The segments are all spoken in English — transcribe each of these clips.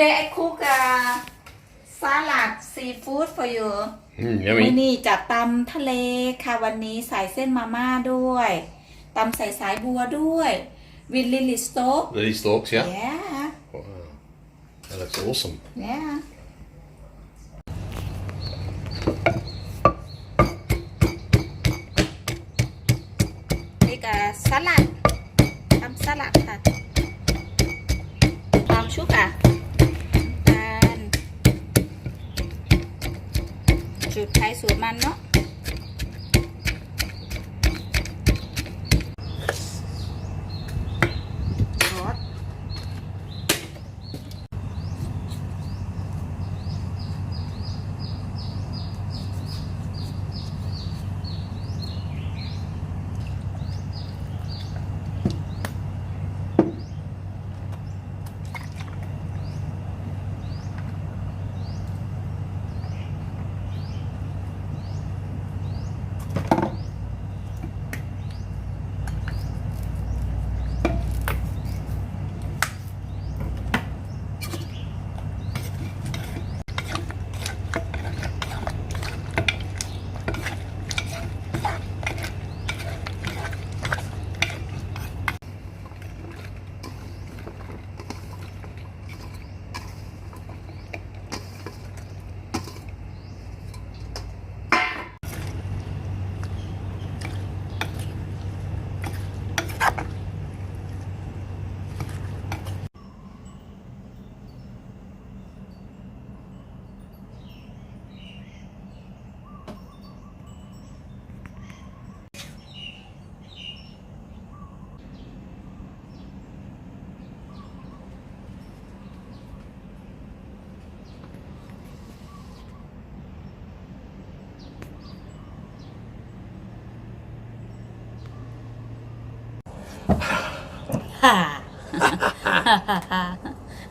Today I cook salad seafood for you มื้อนี้จะตำทะเลค่ะวันนี้ใส่เส้นมาม่าด้วยตำใส่สายบัวด้วย with lily stalk Lily stalks, yeah? Yeah Wow. That looks awesome. Yeahนี่ก็สลัดทำสลัดค่ะตามชุกอ่ะสูตรไทยสูตรมันเนาะรส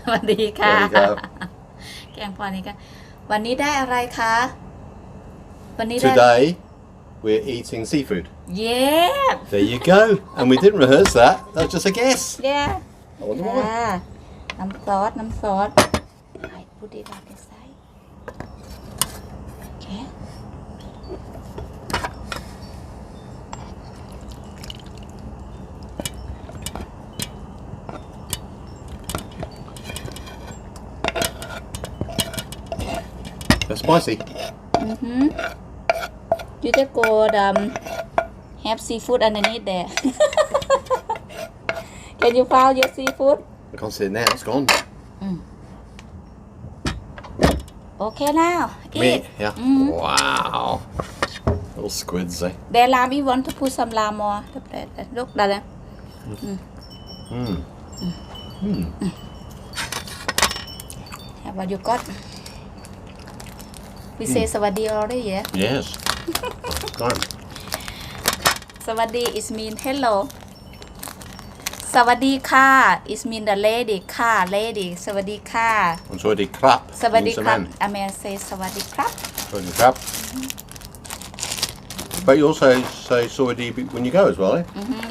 สวัสดีค่ะแกงพอนี้กันวันนี้ได้อะไรคะวันนี้ได้ Today we're eating seafood. Yeah There you go. And we didn't rehearse that. That was just a guess. Yeah I wonder why. น้ำซอสI put it on the side Okay They're spicy. You just go have seafood underneath there. Can you find your seafood? I can't see it now. It's gone. Okay now. Me? Eat. Yeah. Wow. Little squids, eh? There lamb. You want to put some lamb more? Look, that. What you got? We say สวัสดี already, yeah? Yes. Gone. สวัสดี is mean hello สวัสดีค่ะ is mean the lady ค่ะ lady สวัสดีค่ะ And sorry, crap. สวัสดี means a ครับ man. อเมริกา สวัสดีครับ Sorry, crap. But you also say sorry when you go as well, eh?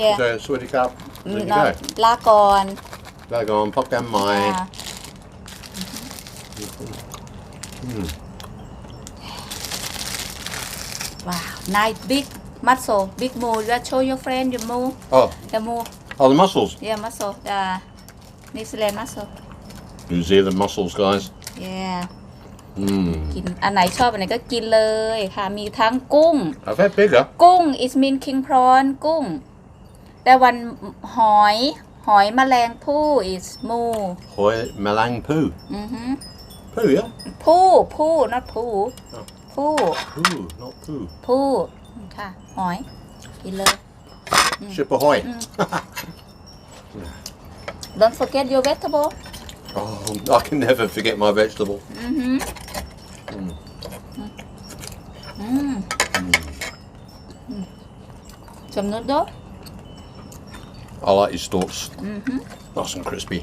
Yeah So sorry, crap when you No, go. ลาก่อน Like on, pop down my. Wow nice big muscle big mole you show your friend your mole Oh, the mole oh, the mussels. yeah muscle the New Zealand muscle New Zealand mussels, guys. yeah กินอันไหนชอบอันไหนก็กินเลยค่ะมีทั้งกุ้ง I've had bigger. กุ้ง is mean king prawn กุ้งแต่วันหอยแมลงภู่ is มู Hoi malang poo. Poo, yeah? ผู้ not ผู้ Poo, not poo. ผู้ค่ะหอยกินเลย Ship ahoy. Don't forget your vegetable Oh, I can never forget my vegetable. Some noodle I like your stalks. Nice and crispy.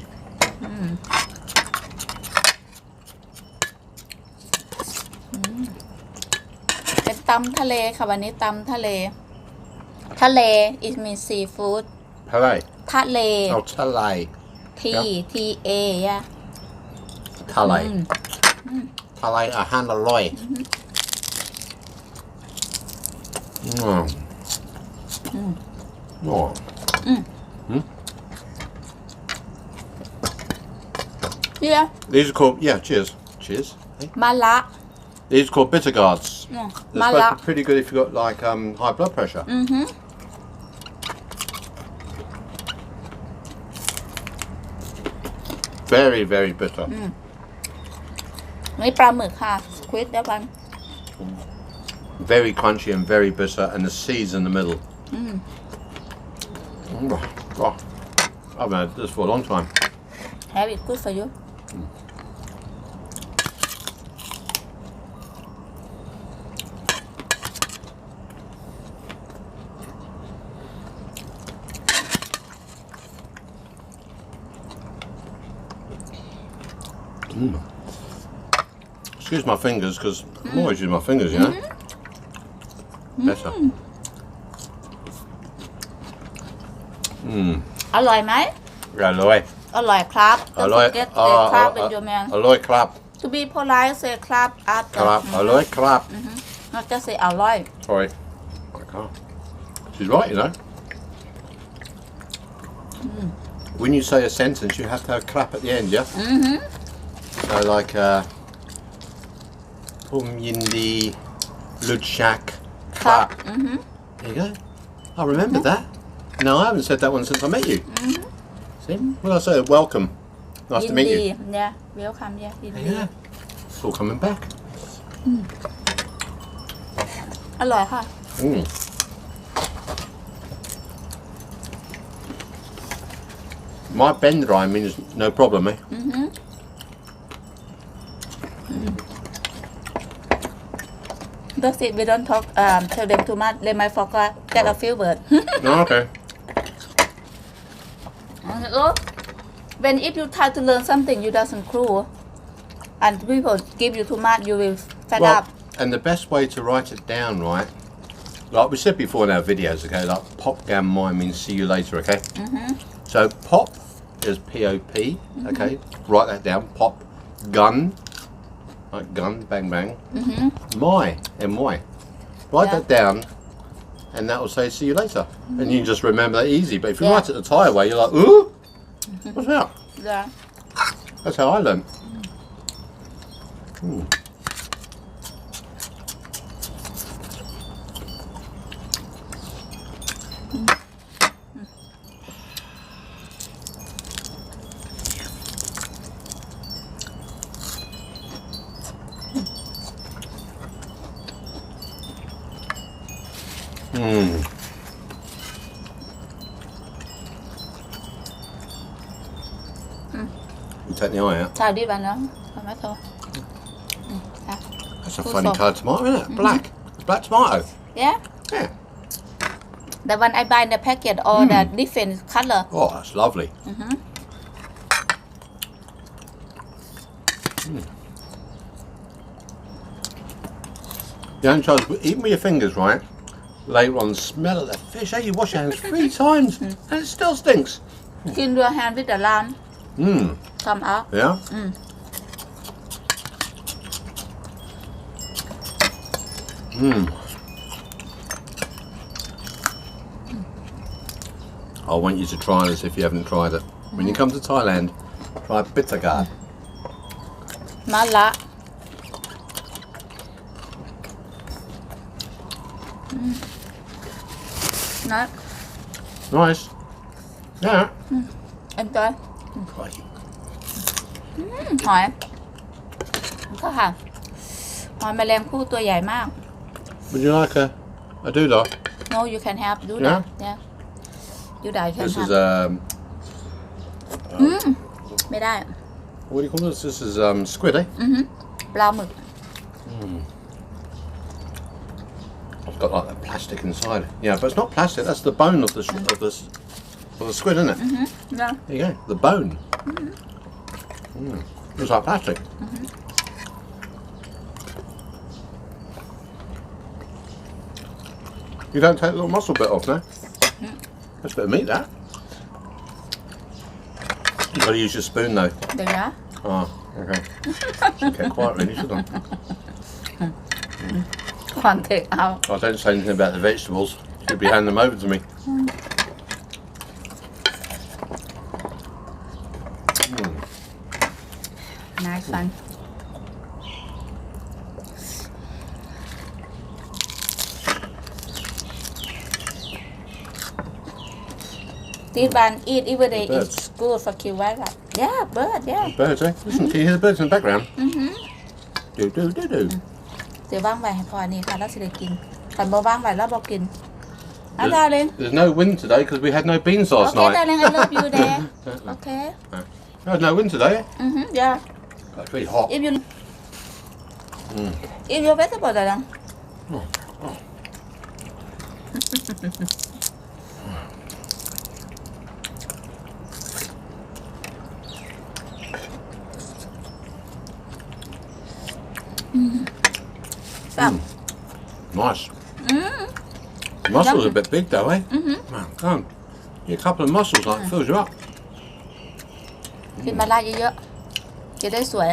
เป็นตำทะเลค่ะวันนี้ตำทะเล ทะเล it means seafood Hooray. ทะเล Oh, Talay. T A yeah ทะเลทะเลอาหารอร่อยYeah These are called cheers Hey. มะระ These are called bitter gourds They're มะ supposed ระ to be pretty good if you've got like high blood pressure Very very bitter นี่ปลาหมึกค่ะสควิดเดี๋ยวกัน Very crunchy and very bitter and the seeds in the middle Oh, I've had this for a long time Have it good for you Excuse my fingers because I'm always using my fingers, you know. Better. อร่อยไหม Alloy. อร่อยครับ Don't Alloy. forget the crab in your man Alloy crab. To be polite say crab after Crab. Alloy crab. not just say อร่อย Sorry. I can't. She's right, you know. When you say a sentence, you have to have crap at the end, yeah? So like, Yindi, Ludshak, crap. There you go. I remember that. No, I haven't said that one since I met you. See? Well, I say welcome. Nice to meet you. Yeah welcome yeah ยินดี Yeah. It's all coming back. อร่อยค่ะ My bend rhyme means no problem, eh? That's it we don't talk tell them too much they might forget get a few words No, okay. When if you try to learn something you doesn't clue and people give you too much you will fed up And the best way to write it down, right? Like we said before in our videos, okay? Like pop gam mine means see you later, okay? So pop is P-O-P, okay? Write that down. Pop. Gun, like gun, bang bang. My, M-Y. Write that down, and that will say see you later. And you can just remember that easy. But if you write it the Thai way, you're like, ooh, what's that? yeah That's how I learned. You take the eye out. ชาดีวันเนาะทำไมโทร That's a Who's funny that? coloured tomato, isn't it? Black. Black tomato. yeah Yeah. the one I buy in the packet all the different color Oh, that's lovely. The only chance, even with your fingers, right? Later on, smell of the fish. Hey, you wash your hands 3 times and it still stinks. clean your hand with the lime come out Yeah? I want you to try this if you haven't tried it. When you come to Thailand, try bitter gourd. มะระนะ Nice. Yeah. enjoy Crikey. หอยก็ค่ะหอยแมลงภู่ตัวใหญ่มาก Would you like a doodah? no you can have do that yeah you die can This is have ไม่ได้ what do you call this? This is squid, eh? ปลาหมึก I've got like that plastic inside. Yeah, but it's not plastic. That's the bone of the squid, isn't it? yeah There you go. The bone. It's like plastic. You don't take the little muscle bit off, no? That's a bit of meat, that. You've got to use your spoon, though. เดี๋ยวนะ Oh. Okay. Should get quiet, really, should I? คอนเทกเอา I don't say anything about the vegetables. You'll be handing them over to me. nice one this one eat every day Birds. it's good for kiwi right yeah bird yeah Birds, eh? Listen, can you hear the birds in the background? Do. เดี๋ยวว่างไว้ให้พอนี่ค่ะแล้วสิได้กินแต่บ่ว่างไว้แล้วบ่กินอ่ะ darling There's no wind today because we had no beans last okay night. darling I love you there okay There's no wind today. yeah It's really hot. if you if you vegetable darling Nice. Mussels are a bit big though, eh? Man, go on. Get a couple of mussels, like, fills you up. กินมาลาเยอะๆจะได้สวย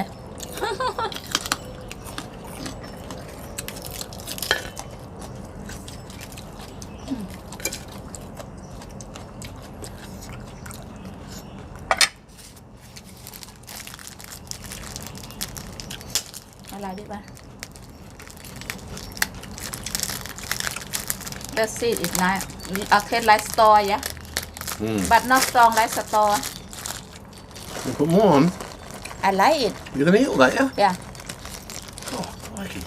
อะไรดีป่ะ The seed is nice okay like store yeah but not strong like store You put more on. I like it You're going to eat all that, yeah? yeah Oh, crikey.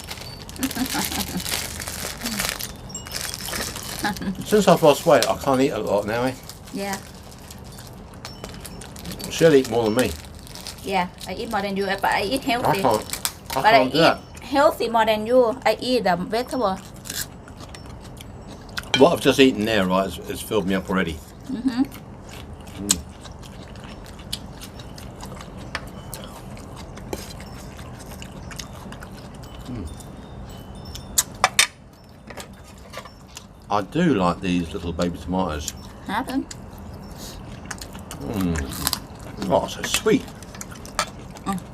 Since I've lost weight, I can't eat a lot now, eh? yeah She'll eat more than me. yeah I eat more than you but I eat I healthy can't. I but I can't do eat that. healthy more than you I eat the vegetable What I've just eaten there, right, has filled me up already. I do like these little baby tomatoes. happen Oh, so sweet.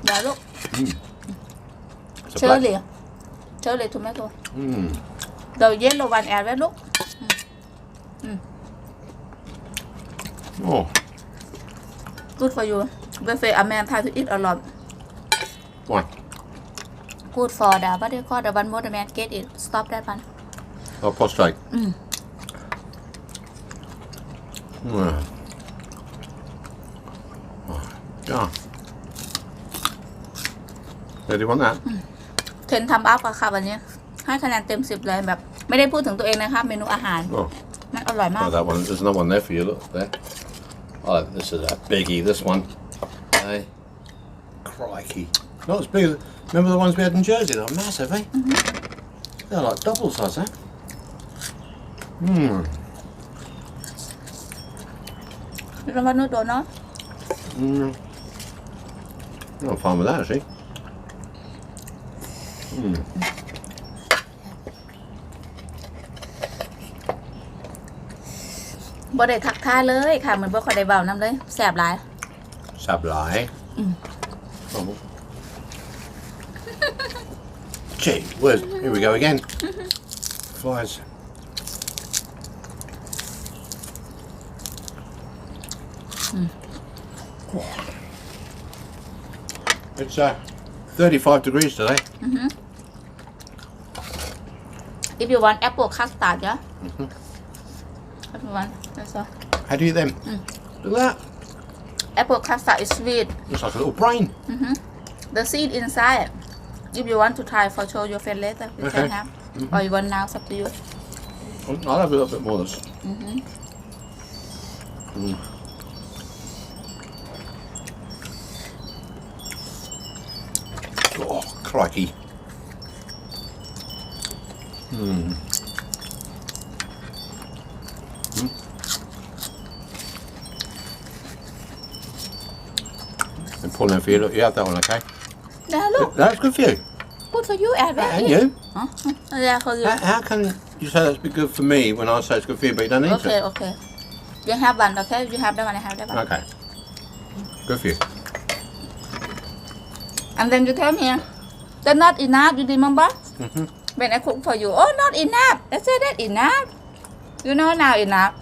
เดี๋ยวลูก It's a เชอร์ black- รี่เชอร์รี่ทูเมโต้ Mm. เดี๋ยวเย็นละวันแอดไว้ลูก Oh, good for you buffet a man try to eat a lot why? good for the what they call the one more the man get it stop that one Oh, prostate. Yeah. Yeah, do you want that? เทนทำอัพอะค่ะวันนี้ให้คะแนนเต็ม10เลยแบบ ไม่ได้พูดถึงตัวเองนะคะเมนูอาหาร Oh, มันอร่อยมาก oh, that one. There's another one there for you. Look there. Oh, this is a biggie. This one. Hey, crikey! Not as big as. Remember the ones we had in Jersey? They're massive, eh? They're like double size, eh? Hmm. แล้วมันนุ่มตัวเนาะ Mm. I'm fine with that, actually. Mm. บ่ได้ทักทายเลยค่ะเหมือนบ่ค่อยได้เบาน้ำเลยแสบหลาย Sablai. Oh. Gee, where's, here we go again. Flies. It's 35 degrees today. if you want apple custard yeah if you want that's all How do you eat them? Look at that. apple custard is sweet Looks like a little brain. the seed inside if you want to try for show your friend later you can Okay. have or you want now it's up to you I'll have a little bit more of this. Oh, crikey. And pull them for you. Look, you have that one, okay? นะลูก That's good for you. good for you and And you. อ๋อ yeah for you How can you say that's be good for me when I say it's good for you, but you don't eat okay it? okay you have one okay you have that one I have that one Okay. Good for you. and then you tell me that's not enough you remember when I cook for you oh not enough I said that enough you know now enough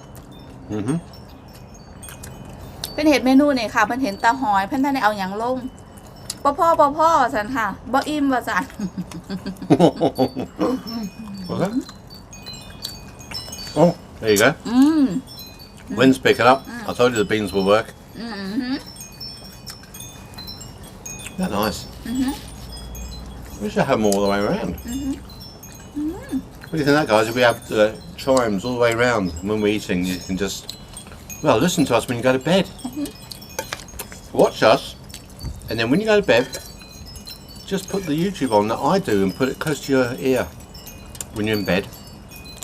เพิ่นเห็นเมนูนี่ค่ะเพิ่นเห็นตาหอยเพิ่นท่านได้เอาอย่างลงพ่อสันค่ะบ่อิ่มว่าสัน What's that? Oh, there you go. Wind's picking up. I told you the beans will work. They're nice. We should have them all the way around. What do you think of that, guys? If we have the chimes all the way around, and when we're eating, you can just, well, listen to us when you go to bed. Watch us, and then when you go to bed, just put the YouTube on that I do and put it close to your ear when you're in bed,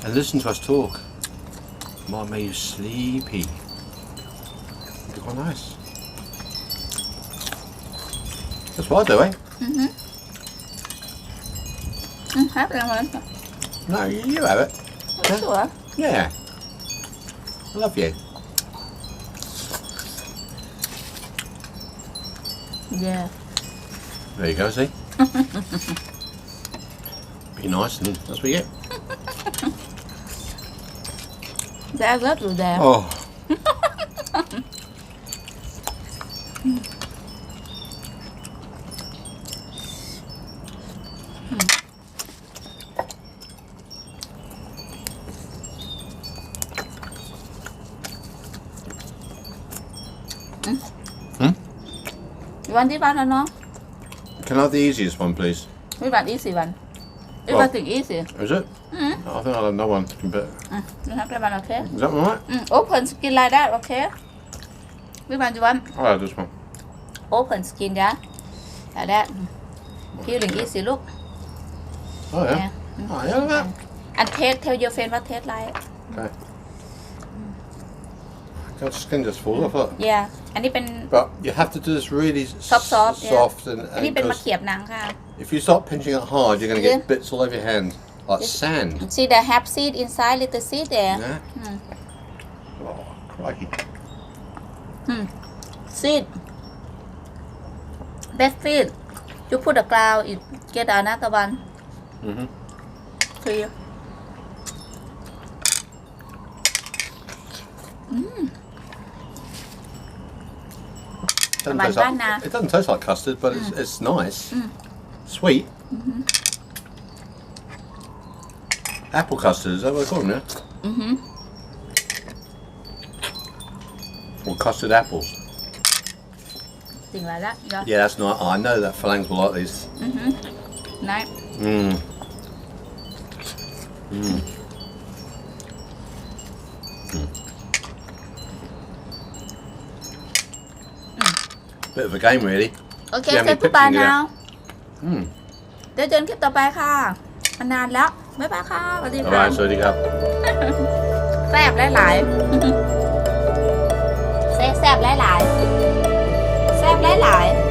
and listen to us talk. Might make you sleepy. It'd be quite nice. That's what I do, eh? Have it. No, you have it. Sure. Yeah. I love you. Yeah. There you go, see? Be nice and that's what you get. That's good with that. Oh. You want this one or no? Can I have the easiest one, please? We want easy one. It Well- wasn't easy. Is it? Oh, I think I'll have another one. But You have that one, okay? is that all right? Open skin like that, okay? Which one you want? I'll have this one. Open skin, yeah? Like that. Peeling easy, look. Oh, yeah. Yeah. Oh, yeah, look at that. And taste, tell your friend what taste like. Okay. Got skin just falls off it. Yeah. อันนี้เป็น But you have to do this really soft, yeah. soft and อันนี้เป็นมะ because เขียบหนังค่ะ if you start pinching it hard, you're going to get Yeah. bits all over your hand, like sand. See the half seed inside, little seed there. Yeah. Oh, crikey. Seed. Best seed. You put the ground, it get another one. See. It doesn't taste like custard, but it's nice. Sweet. Apple custard, is that what they call them now? Or custard apples. Thing like that. Yeah. Yeah, that's nice. Oh, I know that Farang will like these. Nice. Bit of a game, really. Okay, Yeah, say me goodbye pitching it now. Mm. เดี๋ยวเจอกันคลิปต่อไปค่ะมานานแล้ว บ๊ายบายค่ะสวัสดีค่ะ Alright, so you go. แซ่บหลายๆแซ่บหลายๆแซ่บหลายๆ